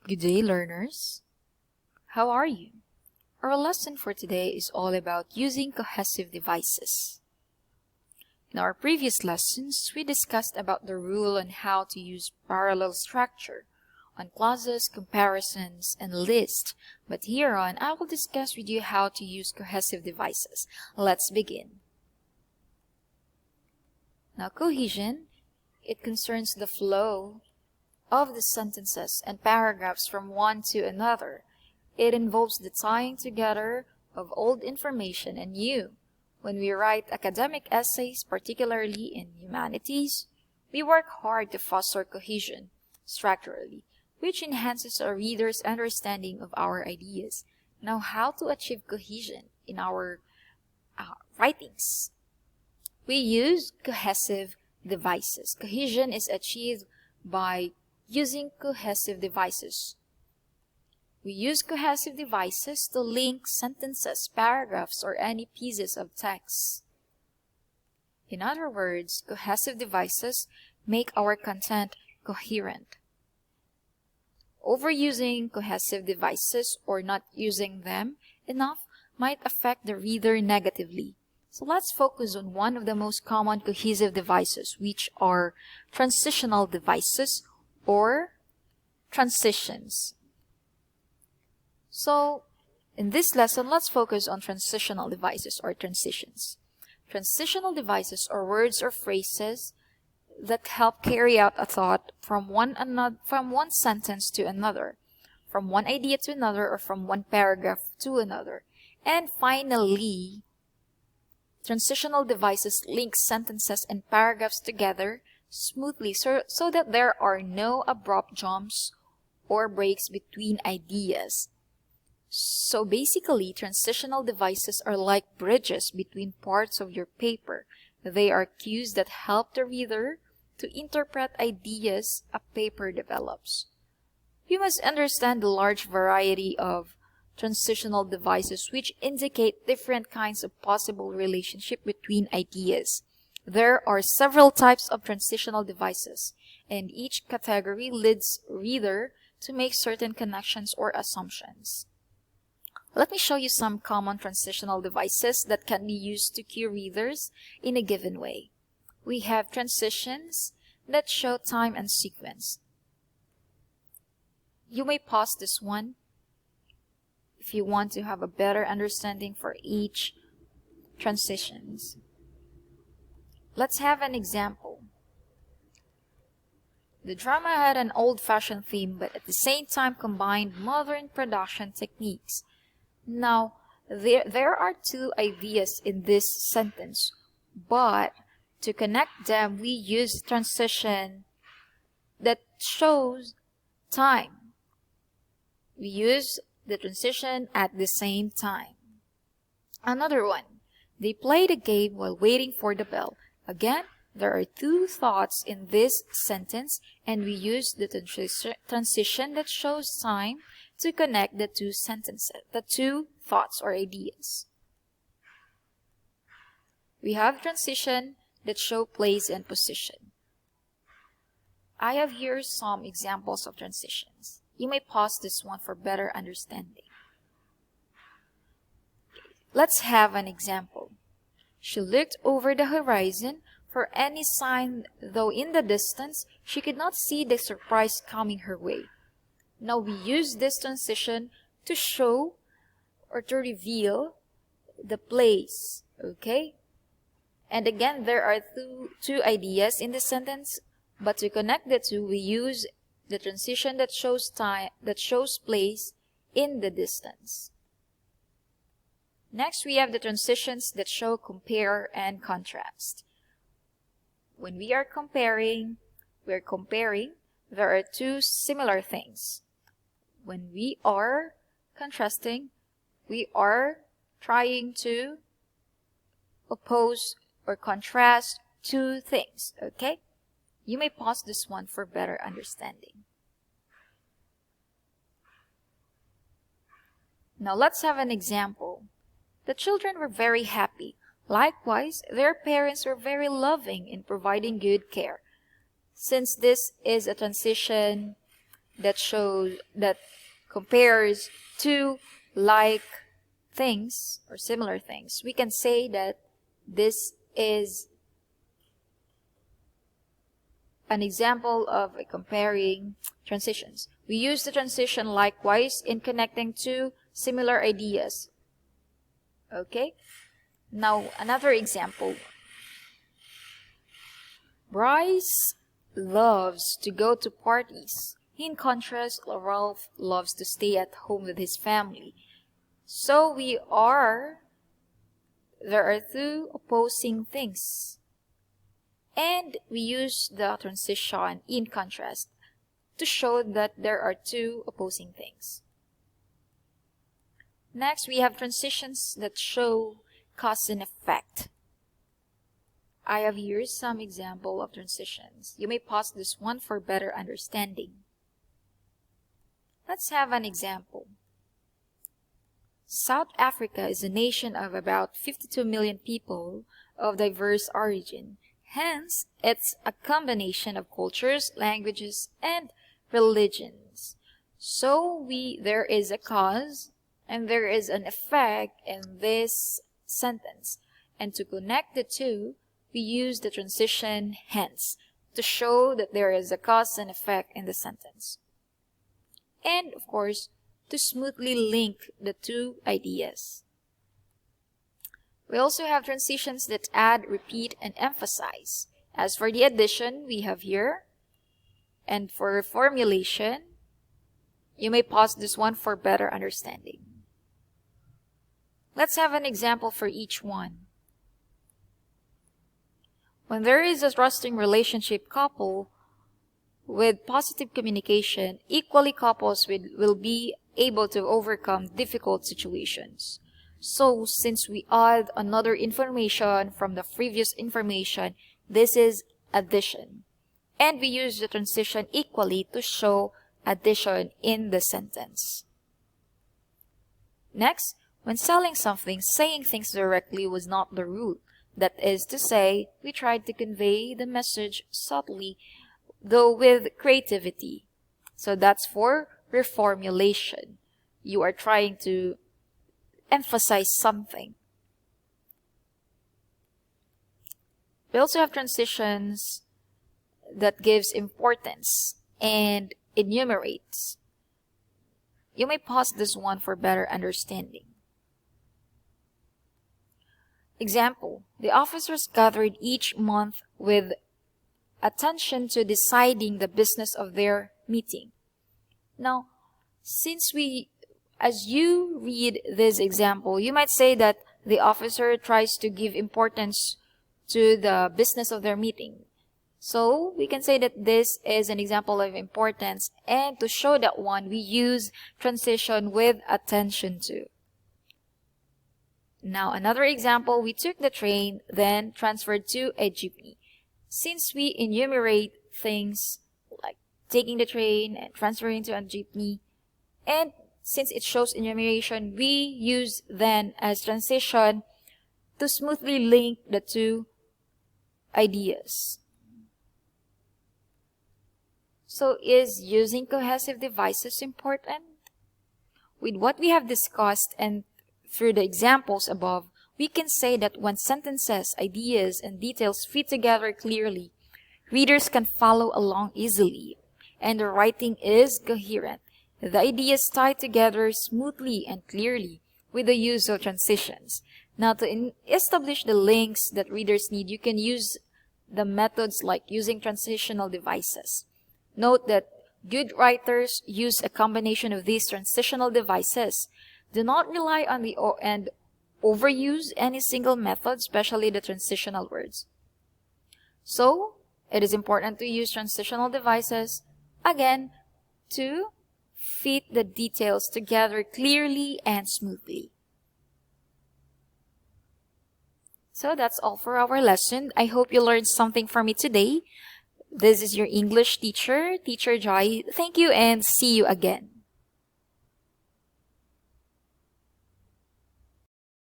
Good day, learners. How are you? Our lesson for today is all about using cohesive devices. In our previous lessons, we discussed about the rule on how to use parallel structure on clauses, comparisons, and lists. But here on, I will discuss with you how to use cohesive devices. Let's begin. Now, cohesion, it concerns the flow of the sentences and paragraphs from one to another. It involves the tying together of old information and new. When we write academic essays, particularly in humanities, we work hard to foster cohesion structurally, which enhances our readers' understanding of our ideas. Now, how to achieve cohesion in our writings? We use cohesive devices. Cohesion is achieved by using cohesive devices. We use cohesive devices to link sentences, paragraphs, or any pieces of text. In other words, cohesive devices make our content coherent. Overusing cohesive devices or not using them enough might affect the reader negatively. So let's focus on one of the most common cohesive devices, which are transitional devices or transitions. So, in this lesson, let's focus on transitional devices or transitions. Transitional devices are words or phrases that help carry out a thought from one sentence to another, from one idea to another, or from one paragraph to another. And finally, transitional devices link sentences and paragraphs together smoothly so that there are no abrupt jumps or breaks between ideas. So basically, transitional devices are like bridges between parts of your paper. They are cues that help the reader to interpret ideas a paper develops. You must understand the large variety of transitional devices which indicate different kinds of possible relationship between ideas. There are several types of transitional devices, and each category leads reader to make certain connections or assumptions. Let me show you some common transitional devices that can be used to cue readers in a given way. We have transitions that show time and sequence. You may pause this one if you want to have a better understanding for each transitions. Let's have an example. The drama had an old-fashioned theme, but at the same time combined modern production techniques. Now, there are two ideas in this sentence, but to connect them, we use transition that shows time. We use the transition at the same time. Another one, they played a game while waiting for the bell. Again, there are two thoughts in this sentence, and we use the transition that shows time to connect the two sentences, the two thoughts or ideas. We have transition that show place and position. I have here some examples of transitions. You may pause this one for better understanding. Let's have an example. She looked over the horizon for any sign, though in the distance she could not see the surprise coming her way. Now we use this transition to show or to reveal the place, okay? And again, there are two ideas in the sentence, but to connect the two, we use the transition that shows time, that shows place in the distance. Next, we have the transitions that show compare and contrast. When we are comparing, there are two similar things. When we are contrasting, we are trying to oppose or contrast two things, okay? You may pause this one for better understanding. Now let's have an example. The children were very happy. Likewise, their parents were very loving in providing good care. Since this is a transition that compares two like things or similar things, we can say that this is an example of comparing transitions. We use the transition likewise in connecting two similar ideas. Okay? Now, another example. Bryce loves to go to parties. In contrast, Ralph loves to stay at home with his family. So there are two opposing things. And we use the transition in contrast to show that there are two opposing things. Next, we have transitions that show cause and effect. I have here some example of transitions. You may pause this one for better understanding. Let's have an example. South Africa is a nation of about 52 million people of diverse origin. Hence, it's a combination of cultures, languages, and religions. So there is a cause and there is an effect in this sentence. And to connect the two, we use the transition hence to show that there is a cause and effect in the sentence. And, of course, to smoothly link the two ideas. We also have transitions that add, repeat, and emphasize. As for the addition, we have here. And for formulation, you may pause this one for better understanding. Let's have an example for each one. When there is a trusting relationship couple with positive communication, equally couples will be able to overcome difficult situations. So, since we add another information from the previous information, this is addition. And we use the transition equally to show addition in the sentence. Next, when selling something, saying things directly was not the rule. That is to say, we tried to convey the message subtly, though with creativity. So that's for reformulation. You are trying to emphasize something. We also have transitions that gives importance and enumerates. You may pause this one for better understanding. Example, the officers gathered each month with attention to deciding the business of their meeting. Now, as you read this example, you might say that the officer tries to give importance to the business of their meeting. So, we can say that this is an example of importance, and to show that one, we use transition with attention to. Now, another example, we took the train, then transferred to a jeepney. Since we enumerate things like taking the train and transferring to a jeepney, and since it shows enumeration, we use then as transition to smoothly link the two ideas. So, is using cohesive devices important? With what we have discussed and through the examples above, we can say that when sentences, ideas, and details fit together clearly, readers can follow along easily, and the writing is coherent. The ideas tie together smoothly and clearly with the use of transitions. Now, to establish the links that readers need, you can use the methods like using transitional devices. Note that good writers use a combination of these transitional devices. Do not rely on and overuse any single method, especially the transitional words. So, it is important to use transitional devices, again, to fit the details together clearly and smoothly. So, that's all for our lesson. I hope you learned something from me today. This is your English teacher, Teacher Joy. Thank you and see you again.